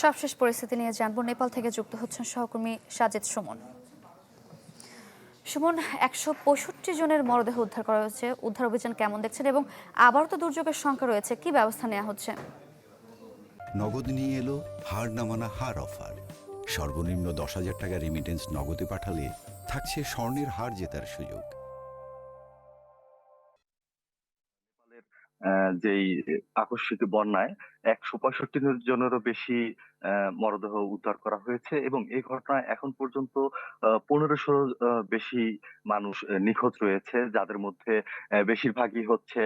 সবশেষ পরিস্থিতি নিয়ে জানবো। নেপাল থেকে যুক্ত হচ্ছেন সহকর্মী সাজিদ সুমন। সুমন, ১৬৫ জনের মরদেহ উদ্ধার করা হয়েছে। উদ্ধার অভিযান কেমন দেখছেন এবং আবারও তো দুর্যোগের সংখ্যা রয়েছে, কি ব্যবস্থা নেওয়া হচ্ছে? নগদ নিয়ে এলো হার না মানা হার অফার। সর্বনিম্ন ১০,০০০ টাকা রেমিটেন্স নগদে পাঠালে থাকছে স্বর্ণের হার জেতার সুযোগ। যেই আকস্মিক বন্যায় ১৬৫ জনেরও বেশি মরদেহ উদ্ধার করা হয়েছে এবং এই ঘটনায় এখন পর্যন্ত ১৫০০ বেশি মানুষ নিখোঁজ রয়েছে, যাদের মধ্যে বেশিরভাগই হচ্ছে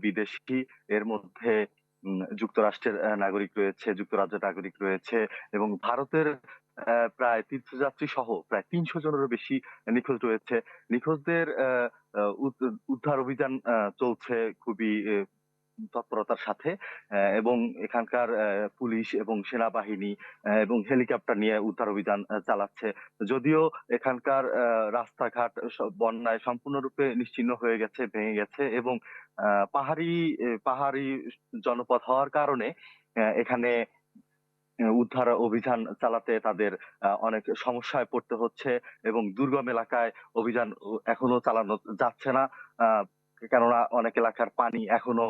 বিদেশি। এর মধ্যে যুক্তরাষ্ট্রের নাগরিক রয়েছে, যুক্তরাজ্যের নাগরিক রয়েছে এবং ভারতের প্রায় তীর্থযাত্রী সহ প্রায় ৩০০ জনেরও বেশি নিখোঁজ রয়েছে। নিখোঁজদের উদ্ধার অভিযান চলছে খুবই তৎপরতার সাথে, এবং এখানকার পুলিশ এবং সেনাবাহিনী এবং হেলিকপ্টার নিয়ে উদ্ধার অভিযান চালাচ্ছে। যদিও এখানকার রাস্তাঘাট বন্যায় সম্পূর্ণরূপে নিশ্চিহ্ন হয়ে গেছে, ভেঙে গেছে এবং পাহাড়ি পাহাড়ি জনপদ হওয়ার কারণে এখানে উদ্ধার অভিযান চালাতে তাদের অনেক সমস্যায় পড়তে হচ্ছে এবং দুর্গম এলাকায় অভিযান এখনো চালানো যাচ্ছে না। আহ, কেননা অনেক এলাকার পানি এখনো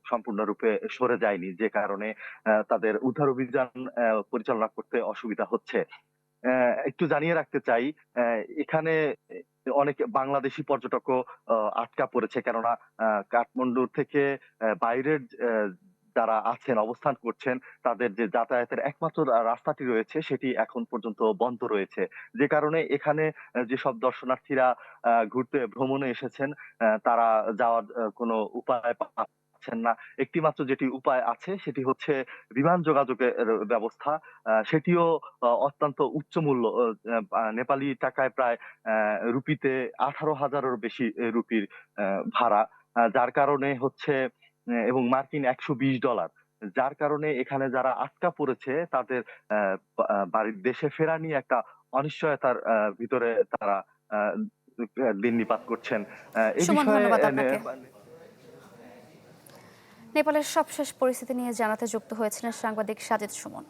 সম্পূর্ণরূপে সরে যায়নি, যে কারণে তাদের উদ্ধার অভিযান পরিচালনা করতে অসুবিধা হচ্ছে। একটু জানিয়ে রাখতে চাই, এখানে অনেক বাংলাদেশি পর্যটকও আটকা পড়েছে, কেননা কাঠমান্ডু থেকে বাইরের যারা আছেন, অবস্থান করছেন, তাদের যে যাতায়াতের একমাত্র রাস্তাটি রয়েছে সেটি এখন পর্যন্ত বন্ধ রয়েছে। যে কারণে এখানে যেসব দর্শনার্থীরা ঘুরতে ভ্রমণে এসেছেন, তারা যাওয়ার কোনো উপায় পাচ্ছেন না। একটি মাত্র যেটি উপায় আছে সেটি হচ্ছে বিমান যোগাযোগের ব্যবস্থা। সেটিও অত্যন্ত উচ্চ মূল্য, নেপালি টাকায় প্রায় রুপিতে ১৮,০০০-এরও বেশি রুপির ভাড়া, যার কারণে হচ্ছে এবং মার্কিন $১২০। যার কারণে এখানে যারা আটকা পড়েছে তাদের বাড়ির দেশে ফেরা নিয়ে একটা অনিশ্চয়তার ভিতরে তারা আহ, দিন নিপাত করছেন। এ সুমন, বিষয়ে ধন্যবাদ আপনাকে। নেপালের সবশেষ পরিস্থিতি নিয়ে জানাতে যুক্ত হয়েছিলেন সাংবাদিক সাজিদ সুমন।